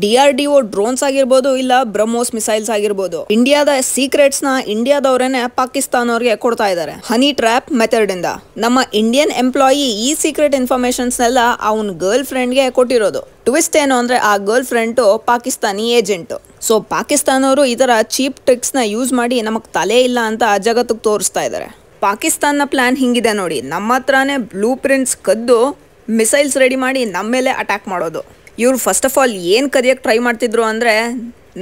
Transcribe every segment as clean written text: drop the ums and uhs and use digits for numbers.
DRDO drones ಆಗಿರ್ಬೋದು ಇಲ್ಲ BrahMos missiles ಆಗಿರ್ಬೋದು ಇಂಡಿಯಾದ ಸೀಕ್ರೆಟ್ಸ್ ನ ಇಂಡಿಯಾದವರೇನೆ ಪಾಕಿಸ್ತಾನವ್ರಿಗೆ ಕೊಡ್ತಾ ಇದ್ದಾರೆ ಹನಿ ಟ್ರ್ಯಾಪ್ ಮೆಥಡ್ ಇಂದ. ನಮ್ಮ ಇಂಡಿಯನ್ ಎಂಪ್ಲಾಯಿ ಈ ಸೀಕ್ರೆಟ್ ಇನ್ಫಾರ್ಮೇಶನ್ಸ್ ನೆಲ್ಲ ಅವನ ಗರ್ಲ್ ಫ್ರೆಂಡ್ಗೆ ಕೊಟ್ಟಿರೋದು. ಟ್ವಿಸ್ಟ್ ಏನು ಅಂದ್ರೆ ಆ girlfriend Pakistani agent. So ಪಾಕಿಸ್ತಾನವರು ಈ ತರ ಚೀಪ್ ಟ್ರಿಕ್ಸ್ ನ ಯೂಸ್ ಮಾಡಿ ನಮಗ್ ತಲೆ ಇಲ್ಲ ಅಂತ ಜಗತ್ತಿಗೆ ತೋರಿಸ್ತಾ ಇದ್ದಾರೆ. ಪಾಕಿಸ್ತಾನ ಪ್ಲಾನ್ ಹಿಂಗಿದೆ ನೋಡಿ, ನಮ್ಮ ಹತ್ರನೇ ಬ್ಲೂ ಪ್ರಿಂಟ್ಸ್ ಕದ್ದು ಮಿಸೈಲ್ಸ್ ರೆಡಿ ಮಾಡಿ ನಮ್ಮ ಮೇಲೆ ಅಟ್ಯಾಕ್ ಮಾಡೋದು. ಇವ್ರು ಫಸ್ಟ್ ಆಫ್ ಆಲ್ ಏನು ಕದಿಯಕ್ಕೆ ಟ್ರೈ ಮಾಡ್ತಿದ್ರು ಅಂದರೆ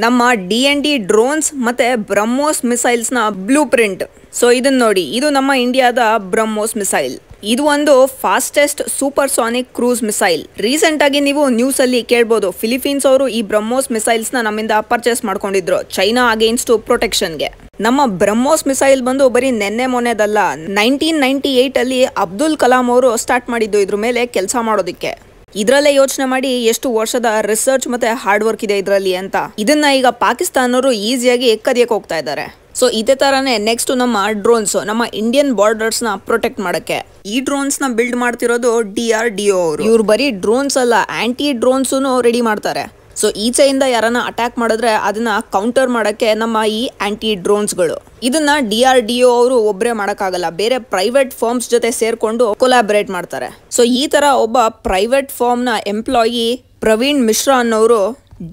ನಮ್ಮ DND ಡ್ರೋನ್ಸ್ ಮತ್ತು ಬ್ರಹ್ಮೋಸ್ ಮಿಸೈಲ್ಸ್ನ ಬ್ಲೂ ಪ್ರಿಂಟ್. ಸೊ ಇದನ್ನ ನೋಡಿ, ಇದು ನಮ್ಮ ಇಂಡಿಯಾದ ಬ್ರಹ್ಮೋಸ್ ಮಿಸೈಲ್. ಇದು ಒಂದು fastest supersonic cruise missile. Recent ಆಗಿ ನೀವು ನ್ಯೂಸ್ ಅಲ್ಲಿ ಕೇಳ್ಬೋದು, ಫಿಲಿಪೀನ್ಸ್ ಅವರು ಈ ಬ್ರಹ್ಮೋಸ್ ಮಿಸೈಲ್ಸ್ ನ ನಮ್ಮಿಂದ ಪರ್ಚೇಸ್ ಮಾಡ್ಕೊಂಡಿದ್ರು ಚೈನಾ ಅಗೇನ್ಸ್ಟ್ ಪ್ರೊಟೆಕ್ಷನ್ಗೆ. ನಮ್ಮ ಬ್ರಹ್ಮೋಸ್ ಮಿಸೈಲ್ ಬಂದು ಬರೀ ನೆನ್ನೆ ಮೊನ್ನೆದಲ್ಲ, 1998 ಅಲ್ಲಿ ಅಬ್ದುಲ್ ಕಲಾಂ ಅವರು ಸ್ಟಾರ್ಟ್ ಮಾಡಿದ್ದು ಇದ್ರ ಮೇಲೆ ಕೆಲಸ ಮಾಡೋದಿಕ್ಕೆ. ಇದ್ರಲ್ಲೇ ಯೋಚನೆ ಮಾಡಿ ಎಷ್ಟು ವರ್ಷದ ರಿಸರ್ಚ್ ಮತ್ತೆ ಹಾರ್ಡ್ ವರ್ಕ್ ಇದೆ ಇದರಲ್ಲಿ ಅಂತ. ಇದನ್ನ ಈಗ ಪಾಕಿಸ್ತಾನವರು ಈಸಿಯಾಗಿ ಕದಿಯಕ್ಕೆ ಹೋಗ್ತಾ ಇದ್ದಾರೆ. ಸೊ ಇದೇ ತರಾನೇ ನೆಕ್ಸ್ಟ್ ನಮ್ಮ ಡ್ರೋನ್ಸ್, ನಮ್ಮ ಇಂಡಿಯನ್ ಬಾರ್ಡರ್ಸ್ ನ ಪ್ರೊಟೆಕ್ಟ್ ಮಾಡಕ್ಕೆ ಈ ಡ್ರೋನ್ಸ್ ನ ಬಿಲ್ಡ್ ಮಾಡ್ತಿರೋದು DRDO ಅವರು. ಇವ್ರು ಬರೀ ಡ್ರೋನ್ಸ್ ಅಲ್ಲ, ಆಂಟಿ ಡ್ರೋನ್ಸ್ ರೆಡಿ ಮಾಡ್ತಾರೆ. ಸೊ ಈಚೆಯಿಂದ ಯಾರನ್ನ ಅಟ್ಯಾಕ್ ಮಾಡಿದ್ರೆ ಅದನ್ನ ಕೌಂಟರ್ ಮಾಡಕ್ಕೆ ನಮ್ಮ ಈ ಆಂಟಿ ಡ್ರೋನ್ಸ್ಗಳು. ಇದನ್ನ DRDO ಅವರು ಒಬ್ಬರೇ ಮಾಡೋಕ್ಕಾಗಲ್ಲ, ಬೇರೆ ಪ್ರೈವೇಟ್ ಫರ್ಮ್ಸ್ ಜೊತೆ ಸೇರ್ಕೊಂಡು ಕೊಲಾಬರೇಟ್ ಮಾಡ್ತಾರೆ. ಸೊ ಈ ತರ ಒಬ್ಬ ಪ್ರೈವೇಟ್ ಫರ್ಮ್ ನ ಎಂಪ್ಲಾಯಿ ಪ್ರವೀಣ್ ಮಿಶ್ರಾ ಅನ್ನೋರು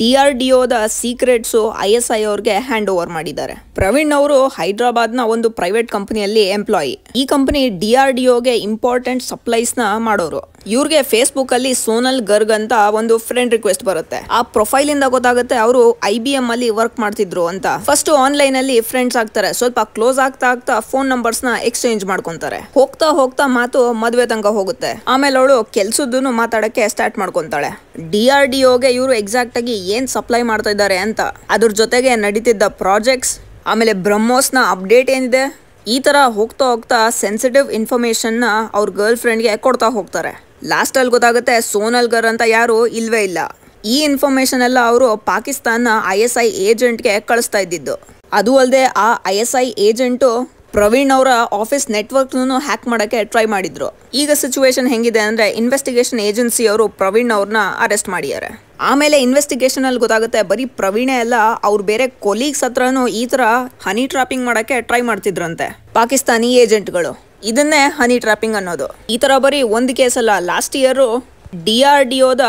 DRDOದ ಸೀಕ್ರೆಟ್ಸು ISI ಅವ್ರಿಗೆ ಹ್ಯಾಂಡ್ ಓವರ್ ಮಾಡಿದ್ದಾರೆ. ಪ್ರವೀಣ್ ಅವರು ಹೈದರಾಬಾದ್ನ ಒಂದು ಪ್ರೈವೇಟ್ ಕಂಪನಿಯಲ್ಲಿ ಎಂಪ್ಲಾಯಿ. ಈ ಕಂಪನಿ DRDOಗೆ ಇಂಪಾರ್ಟೆಂಟ್ ಸಪ್ಲೈಸ್ ನ ಮಾಡೋರು. ಇವ್ರಿಗೆ ಫೇಸ್ಬುಕ್ ಅಲ್ಲಿ ಸೋನಲ್ ಗರ್ಗ್ ಅಂತ ಒಂದು ಫ್ರೆಂಡ್ ರಿಕ್ವೆಸ್ಟ್ ಬರುತ್ತೆ. ಆ ಪ್ರೊಫೈಲ್ ಇಂದ ಗೊತ್ತಾಗುತ್ತೆ ಅವರು IBM ಅಲ್ಲಿ ವರ್ಕ್ ಮಾಡ್ತಿದ್ರು ಅಂತ. ಫಸ್ಟ್ ಆನ್ಲೈನ್ ಅಲ್ಲಿ ಫ್ರೆಂಡ್ಸ್ ಆಗ್ತಾರೆ, ಸ್ವಲ್ಪ ಕ್ಲೋಸ್ ಆಗ್ತಾ ಆಗ್ತಾ ಫೋನ್ ನಂಬರ್ಸ್ ನ ಎಕ್ಸ್ಚೇಂಜ್ ಮಾಡ್ಕೊಂತಾರೆ. ಹೋಗ್ತಾ ಹೋಗ್ತಾ ಮಾತು ಮದ್ವೆ ತನಕ ಹೋಗುತ್ತೆ. ಆಮೇಲೆ ಅವಳು ಕೆಲ್ಸದ್ದು ಮಾತಾಡಕ್ಕೆ ಸ್ಟಾರ್ಟ್ ಮಾಡ್ಕೊಂತಾಳೆ. DRDOಗೆ ಇವರು ಎಕ್ಸಾಕ್ಟ್ ಆಗಿ ಏನ್ ಸಪ್ಲೈ ಮಾಡ್ತಾ ಇದ್ದಾರೆ ಅಂತ, ಅದ್ರ ಜೊತೆಗೆ ನಡೀತಿದ್ದ ಪ್ರಾಜೆಕ್ಟ್ಸ್, ಆಮೇಲೆ ಬ್ರಹ್ಮೋಸ್ನ ಅಪ್ಡೇಟ್ ಏನಿದೆ, ಈ ತರ ಹೋಗ್ತಾ ಹೋಗ್ತಾ ಸೆನ್ಸಿಟಿವ್ ಇನ್ಫಾರ್ಮೇಶನ್ ನ ಅವ್ರ ಗರ್ಲ್ ಫ್ರೆಂಡ್ಗೆ ಕೊಡ್ತಾ ಹೋಗ್ತಾರೆ. ಲಾಸ್ಟ್ ಅಲ್ಲಿ ಗೊತ್ತಾಗುತ್ತೆ ಸೋನಲ್ ಗರ್ ಅಂತ ಯಾರು ಇಲ್ವೇ ಇಲ್ಲ. ಈ ಇನ್ಫಾರ್ಮೇಶನ್ ಎಲ್ಲ ಅವರು ಪಾಕಿಸ್ತಾನ ISI ಏಜೆಂಟ್ಗೆ ಕಳಿಸ್ತಾ ಇದ್ದಿದ್ದು. ಅದು ಅಲ್ಲದೆ ಆ ISI ಏಜೆಂಟು ಪ್ರವೀಣ್ ಅವರ ಆಫೀಸ್ ನೆಟ್ವರ್ಕ್ ಹ್ಯಾಕ್ ಮಾಡಕ್ಕೆ ಟ್ರೈ ಮಾಡಿದ್ರು. ಈಗ ಸಿಚುವೇಶನ್ ಹೆಂಗಿದೆ ಅಂದ್ರೆ ಇನ್ವೆಸ್ಟಿಗೇಷನ್ ಏಜೆನ್ಸಿ ಅವರು ಪ್ರವೀಣ್ ಅವ್ರನ್ನ ಅರೆಸ್ಟ್ ಮಾಡಿದ್ದಾರೆ. ಆಮೇಲೆ ಇನ್ವೆಸ್ಟಿಗೇಷನ್ ಅಲ್ಲಿ ಗೊತ್ತಾಗುತ್ತೆ ಬರೀ ಪ್ರವೀಣೆ ಅಲ್ಲ, ಅವ್ರು ಬೇರೆ ಕೊಲೀಗ್ಸ್ ಹತ್ರನೂ ಈ ತರ ಹನಿ ಟ್ರಾಪಿಂಗ್ ಮಾಡಕ್ಕೆ ಟ್ರೈ ಮಾಡ್ತಿದ್ರಂತೆ ಪಾಕಿಸ್ತಾನಿ ಏಜೆಂಟ್ಗಳು. ಇದನ್ನೇ ಹನಿ ಟ್ರಾಪಿಂಗ್ ಅನ್ನೋದು. ಈ ತರ ಬರೀ ಒಂದು ಕೇಸ್ ಅಲ್ಲ, ಲಾಸ್ಟ್ ಇಯರ್ DRDOದ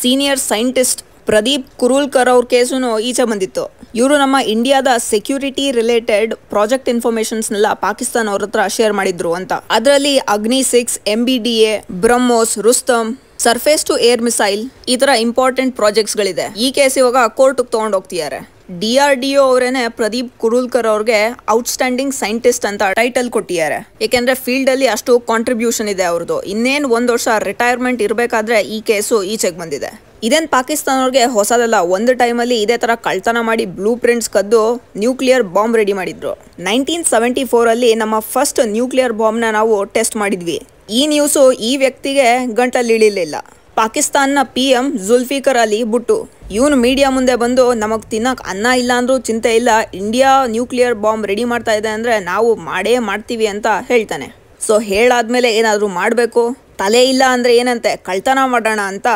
ಸೀನಿಯರ್ ಸೈಂಟಿಸ್ಟ್ ಪ್ರದೀಪ್ ಕುರುಲ್ಕರ್ ಅವ್ರ ಕೇಸುನು ಈಚೆ ಬಂದಿತ್ತು. ಇವರು ನಮ್ಮ ಇಂಡಿಯಾದ ಸೆಕ್ಯೂರಿಟಿ ರಿಲೇಟೆಡ್ ಪ್ರಾಜೆಕ್ಟ್ ಇನ್ಫಾರ್ಮೇಶನ್ಸ್ನೆಲ್ಲ ಪಾಕಿಸ್ತಾನ ಅವ್ರ ಹತ್ರ ಶೇರ್ ಮಾಡಿದ್ರು ಅಂತ. ಅದರಲ್ಲಿ Agni 6, MBDA, Brahmos, Rustom, surface to air missile, ಈ ತರ ಇಂಪಾರ್ಟೆಂಟ್ ಪ್ರಾಜೆಕ್ಟ್ಸ್ ಗಳಿದೆ. ಈ ಕೇಸ್ ಇವಾಗ ಕೋರ್ಟ್ಗೆ ತಗೊಂಡು ಹೋಗ್ತಿದ್ದಾರೆ. DRDO ಅವರೇನೆ ಪ್ರದೀಪ್ ಕುರುಲ್ಕರ್ ಅವ್ರಿಗೆ ಔಟ್ಸ್ಟ್ಯಾಂಡಿಂಗ್ ಸೈಂಟಿಸ್ಟ್ ಅಂತ ಟೈಟಲ್ ಕೊಟ್ಟಿದ್ದಾರೆ. ಯಾಕೆಂದ್ರೆ ಫೀಲ್ಡ್ ಅಲ್ಲಿ ಅಷ್ಟು ಕಾಂಟ್ರಿಬ್ಯೂಷನ್ ಇದೆ ಅವ್ರದ್ದು. ಇನ್ನೇನು 1 ವರ್ಷ ರಿಟೈರ್ಮೆಂಟ್ ಇರಬೇಕಾದ್ರೆ ಈ ಕೇಸು ಈಚೆಗೆ ಬಂದಿದೆ. ಇದೇನು ಪಾಕಿಸ್ತಾನ ಅವ್ರಿಗೆ ಹೊಸದಲ್ಲ. ಒಂದು ಟೈಮಲ್ಲಿ ಇದೇ ತರ ಕಳ್ತನ ಮಾಡಿ ಬ್ಲೂ ಪ್ರಿಂಟ್ಸ್ ಕದ್ದು ನ್ಯೂಕ್ಲಿಯರ್ ಬಾಂಬ್ ರೆಡಿ ಮಾಡಿದ್ರು. 1974 ಅಲ್ಲಿ ನಮ್ಮ ಫಸ್ಟ್ ನ್ಯೂಕ್ಲಿಯರ್ ಬಾಂಬ್ ನ ನಾವು ಟೆಸ್ಟ್ ಮಾಡಿದ್ವಿ. ಈ ನ್ಯೂಸು ಈ ವ್ಯಕ್ತಿಗೆ ಗಂಟಲ್ಲಿ ಇಳಿಲಿಲ್ಲ. ಪಾಕಿಸ್ತಾನ್ನ PM ಜುಲ್ಫಿಕರ್ ಅಲಿ ಭುಟ್ಟು ಇವನು ಮೀಡಿಯಾ ಮುಂದೆ ಬಂದು ನಮಗ್ ತಿನ್ನಕ್ ಅನ್ನ ಇಲ್ಲ ಅಂದ್ರೂ ಚಿಂತೆ ಇಲ್ಲ, ಇಂಡಿಯಾ ನ್ಯೂಕ್ಲಿಯರ್ ಬಾಂಬ್ ರೆಡಿ ಮಾಡ್ತಾ ಇದೆ ಅಂದ್ರೆ ನಾವು ಮಾಡೇ ಮಾಡ್ತೀವಿ ಅಂತ ಹೇಳ್ತಾನೆ. ಸೊ ಹೇಳಾದ್ಮೇಲೆ ಏನಾದ್ರು ಮಾಡಬೇಕು, ತಲೆ ಇಲ್ಲ ಅಂದ್ರೆ ಏನಂತೆ ಕಳ್ತನ ಮಾಡೋಣ ಅಂತ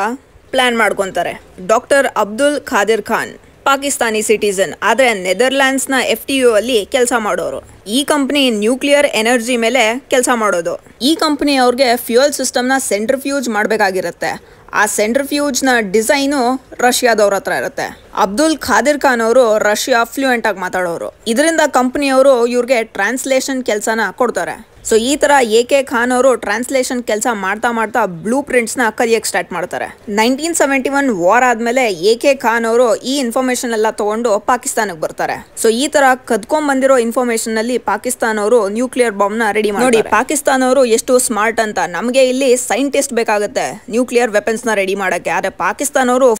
ಪ್ಲಾನ್ ಮಾಡ್ಕೊಂತಾರೆ. ಡಾಕ್ಟರ್ ಅಬ್ದುಲ್ ಖಾದಿರ್ ಖಾನ್ ಪಾಕಿಸ್ತಾನಿ ಸಿಟಿಸನ್, ಆದ್ರೆ ನೆದರ್ಲ್ಯಾಂಡ್ಸ್ನ FTO ಅಲ್ಲಿ ಕೆಲಸ ಮಾಡೋರು. ಈ ಕಂಪನಿ ನ್ಯೂಕ್ಲಿಯರ್ ಎನರ್ಜಿ ಮೇಲೆ ಕೆಲಸ ಮಾಡೋದು. ಈ ಕಂಪನಿ ಅವ್ರಿಗೆ ಫ್ಯೂಯಲ್ ಸಿಸ್ಟಮ್ನ ಸೆಂಟ್ರಿಫ್ಯೂಜ್ ಮಾಡಬೇಕಾಗಿರುತ್ತೆ. ಆ ಸೆಂಟ್ರಿಫ್ಯೂಜ್ ನ ಡಿಸೈನು ರಷ್ಯಾದವ್ರ ಹತ್ರ ಇರುತ್ತೆ. ಅಬ್ದುಲ್ ಖಾದಿರ್ ಖಾನ್ ಅವರು ರಷ್ಯಾ ಫ್ಲೂಯೆಂಟ್ ಆಗಿ ಮಾತಾಡೋರು. ಇದರಿಂದ ಕಂಪನಿಯವರು ಇವ್ರಿಗೆ ಟ್ರಾನ್ಸ್ಲೇಷನ್ ಕೆಲಸನ ಕೊಡ್ತಾರೆ. ಸೊ ಈ ತರ AK ಖಾನ್ ಅವರು ಟ್ರಾನ್ಸ್ಲೇಷನ್ ಕೆಲಸ ಮಾಡ್ತಾ ಮಾಡ್ತಾ ಬ್ಲೂ ಪ್ರಿಂಟ್ಸ್ ನ ಕಲಿಯಕ್ಕೆ ಸ್ಟಾರ್ಟ್ ಮಾಡ್ತಾರೆ. 1971 ವಾರ್ ಆದ್ಮೇಲೆ AK ಖಾನ್ ಅವರು ಈ ಇನ್ಫಾರ್ಮೇಶನ್ ಎಲ್ಲ ತಗೊಂಡು ಪಾಕಿಸ್ತಾನಕ್ಕೆ ಬರ್ತಾರೆ. ಸೊ ಈ ತರ ಕದ್ಕೊಂಡ್ ಬಂದಿರೋ ಇನ್ಫಾರ್ಮೇಶನ್ ಅಲ್ಲಿ ಪಾಕಿಸ್ತಾನ ಅವರು ನ್ಯೂಕ್ಲಿಯರ್ ಬಾಂಬ್ ನ ರೆಡಿ ಮಾಡಿ. ನೋಡಿ ಪಾಕಿಸ್ತಾನ ಅವರು ಎಷ್ಟು ಸ್ಮಾರ್ಟ್ ಅಂತ. ನಮಗೆ ಇಲ್ಲಿ ಸೈಂಟಿಸ್ಟ್ ಬೇಕಾಗುತ್ತೆ ನ್ಯೂಕ್ಲಿಯರ್ ವೆಪನ್ಸ್ ನ ರೆಡಿ ಮಾಡಕ್ಕೆ, ಆದ್ರೆ ಪಾಕಿಸ್ತಾನ ಅವರು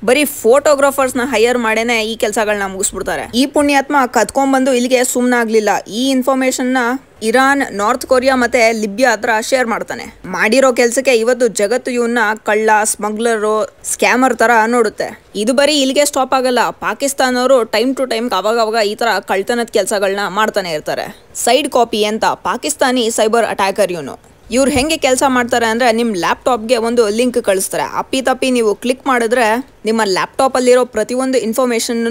ಬರೀ ಫೋಟೋಗ್ರಾಫರ್ಸ್ ನ ಹೈಯರ್ ಮಾಡೇನೆ ಈ ಕೆಲಸಗಳನ್ನ ಮುಗಿಸ್ಬಿಡ್ತಾರೆ. ಈ ಪುಣ್ಯಾತ್ಮ ಕದ್ಕೊಂಡ್ಬಂದು ಇಲ್ಲಿಗೆ ಸುಮ್ಮನಾಗ್ಲಿಲ್ಲ. ಈ ಇನ್ಫಾರ್ಮೇಶನ್ ನ ಇರಾನ್, ನಾರ್ತ್ ಕೊರಿಯಾ ಮತ್ತೆ ಲಿಬಿಯಾ ಹತ್ರ ಶೇರ್ ಮಾಡ್ತಾನೆ. ಮಾಡಿರೋ ಕೆಲಸಕ್ಕೆ ಇವತ್ತು ಜಗತ್ತು ಇವನ್ನ ಕಳ್ಳ, ಸ್ಮಗ್ಲರು, ಸ್ಕ್ಯಾಮರ್ ತರ ನೋಡುತ್ತೆ. ಇದು ಬರೀ ಇಲ್ಲಿಗೆ ಸ್ಟಾಪ್ ಆಗಲ್ಲ. ಪಾಕಿಸ್ತಾನವರು ಟೈಮ್ ಟು ಟೈಮ್ ಅವಾಗ ಈ ತರ ಕಳ್ತನದ ಕೆಲಸಗಳನ್ನ ಮಾಡ್ತಾನೆ ಇರ್ತಾರೆ. ಸೈಡ್ ಕಾಪಿ ಅಂತ ಪಾಕಿಸ್ತಾನಿ ಸೈಬರ್ ಅಟ್ಯಾಕರ್ ಇವನು. ಇವ್ರು ಹೆಂಗೆ ಕೆಲಸ ಮಾಡ್ತಾರೆ ಅಂದ್ರೆ ನಿಮ್ಮ ಲ್ಯಾಪ್ಟಾಪ್ಗೆ ಒಂದು ಲಿಂಕ್ ಕಳಿಸ್ತಾರೆ. ಅಪ್ಪಿತಪ್ಪಿ ನೀವು ಕ್ಲಿಕ್ ಮಾಡಿದ್ರೆ ನಿಮ್ಮ ಲ್ಯಾಪ್ಟಾಪ್ ಅಲ್ಲಿರೋ ಪ್ರತಿಯೊಂದು ಇನ್ಫಾರ್ಮೇಶನ್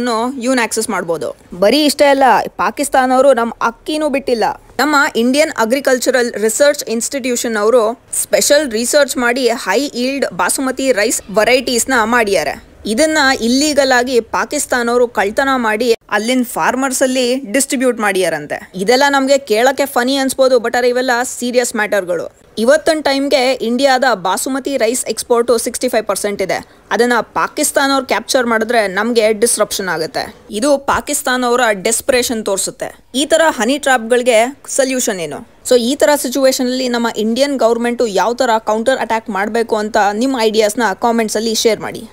ಇವನ್ ಆಕ್ಸೆಸ್ ಮಾಡ್ಬೋದು. ಬರೀ ಇಷ್ಟೇ ಅಲ್ಲ, ಪಾಕಿಸ್ತಾನ ಅವರು ನಮ್ಮ ಅಕ್ಕಿನೂ ಬಿಟ್ಟಿಲ್ಲ. ನಮ್ಮ ಇಂಡಿಯನ್ ಅಗ್ರಿಕಲ್ಚರಲ್ ರಿಸರ್ಚ್ ಇನ್ಸ್ಟಿಟ್ಯೂಷನ್ ಅವರು ಸ್ಪೆಷಲ್ ರಿಸರ್ಚ್ ಮಾಡಿ ಹೈ ಈಲ್ಡ್ ಬಾಸುಮತಿ ರೈಸ್ ವೆರೈಟೀಸ್ನ ಮಾಡ್ಯಾರೆ. ಇದನ್ನ ಇಲ್ಲೀಗಲ್ ಆಗಿ ಪಾಕಿಸ್ತಾನವರು ಕಳ್ತನ ಮಾಡಿ ಅಲ್ಲಿನ ಫಾರ್ಮರ್ಸ್ ಅಲ್ಲಿ ಡಿಸ್ಟ್ರಿಬ್ಯೂಟ್ ಮಾಡ್ಯಾರಂತೆ. ಇದೆಲ್ಲ ನಮ್ಗೆ ಕೇಳಕ್ಕೆ ಫನಿ ಅನ್ಸ್ಬೋದು, ಬಟ್ ಇವೆಲ್ಲ ಸೀರಿಯಸ್ ಮ್ಯಾಟರ್ಗಳು. ಇವತ್ತಿನ ಟೈಮ್ಗೆ ಇಂಡಿಯಾದ ಬಾಸುಮತಿ ರೈಸ್ ಎಕ್ಸ್ಪೋರ್ಟ್ 65% ಇದೆ. ಅದನ್ನ ಪಾಕಿಸ್ತಾನವ್ರು ಕ್ಯಾಪ್ಚರ್ ಮಾಡಿದ್ರೆ ನಮ್ಗೆ ಡಿಸ್ರಪ್ಷನ್ ಆಗುತ್ತೆ. ಇದು ಪಾಕಿಸ್ತಾನವರ ಡೆಸ್ಪರೇಷನ್ ತೋರಿಸುತ್ತೆ. ಈ ತರ ಹನಿ ಟ್ರಾಪ್ಗಳಿಗೆ ಸೊಲ್ಯೂಷನ್ ಏನು? ಸೊ ಈ ತರ ಸಿಚುವೇಶನ್ ಅಲ್ಲಿ ನಮ್ಮ ಇಂಡಿಯನ್ ಗೌರ್ಮೆಂಟ್ ಯಾವ ತರ ಕೌಂಟರ್ ಅಟ್ಯಾಕ್ ಮಾಡಬೇಕು ಅಂತ ನಿಮ್ಮ ಐಡಿಯಾಸ್ನ ಕಾಮೆಂಟ್ಸ್ ಅಲ್ಲಿ ಶೇರ್ ಮಾಡಿ.